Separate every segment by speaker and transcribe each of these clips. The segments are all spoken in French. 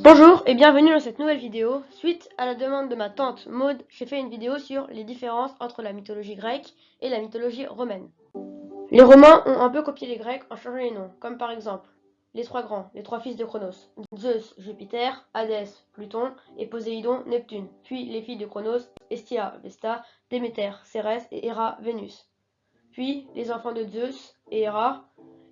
Speaker 1: Bonjour et bienvenue dans cette nouvelle vidéo. Suite à la demande de ma tante Maude, j'ai fait une vidéo sur les différences entre la mythologie grecque et la mythologie romaine. Les Romains ont un peu copié les Grecs en changeant les noms, comme par exemple les trois grands, les trois fils de Cronos, Zeus, Jupiter, Hadès, Pluton et Poséidon, Neptune, puis les filles de Cronos, Hestia, Vesta, Déméter, Cérès et Héra, Vénus, puis les enfants de Zeus et Héra,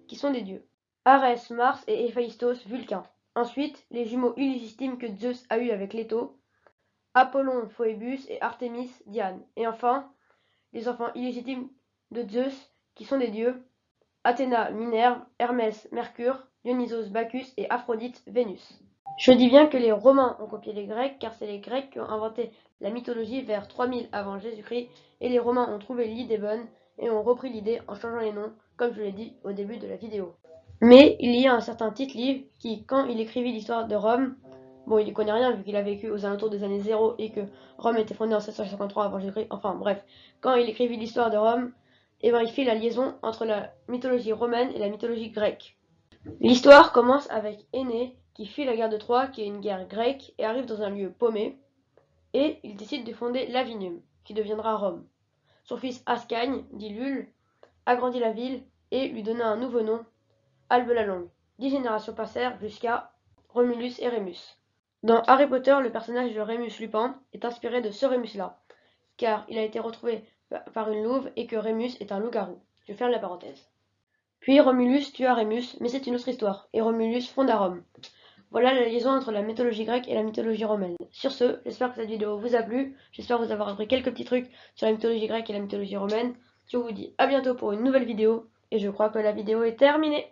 Speaker 1: qui sont des dieux, Arès, Mars et Héphaïstos, Vulcain. Ensuite, les jumeaux illégitimes que Zeus a eus avec Leto, Apollon, Phoebus et Artémis, Diane. Et enfin, les enfants illégitimes de Zeus, qui sont des dieux, Athéna, Minerve, Hermès, Mercure, Dionysos, Bacchus et Aphrodite, Vénus. Je dis bien que les Romains ont copié les Grecs, car c'est les Grecs qui ont inventé la mythologie vers 3000 avant Jésus-Christ, et les Romains ont trouvé l'idée bonne et ont repris l'idée en changeant les noms, comme je l'ai dit au début de la vidéo. Mais il y a un certain Tite-Live qui, quand il écrivit l'histoire de Rome, bon, il y connaît rien vu qu'il a vécu aux alentours des années 0 et que Rome était fondée en 753 avant Jésus-Christ, enfin bref, quand il écrivit l'histoire de Rome, eh ben, il fait la liaison entre la mythologie romaine et la mythologie grecque. L'histoire commence avec Énée qui fuit la guerre de Troie, qui est une guerre grecque, et arrive dans un lieu paumé, et il décide de fonder Lavinium, qui deviendra Rome. Son fils Ascagne, dit Lul, agrandit la ville et lui donna un nouveau nom, Albe la Longue. 10 générations passèrent jusqu'à Romulus et Rémus. Dans Harry Potter, le personnage de Rémus Lupin est inspiré de ce Rémus-là, car il a été retrouvé par une louve et que Rémus est un loup-garou. Je ferme la parenthèse. Puis Romulus tua Rémus, mais c'est une autre histoire, et Romulus fonda Rome. Voilà la liaison entre la mythologie grecque et la mythologie romaine. Sur ce, j'espère que cette vidéo vous a plu, j'espère vous avoir appris quelques petits trucs sur la mythologie grecque et la mythologie romaine. Je vous dis à bientôt pour une nouvelle vidéo, et je crois que la vidéo est terminée.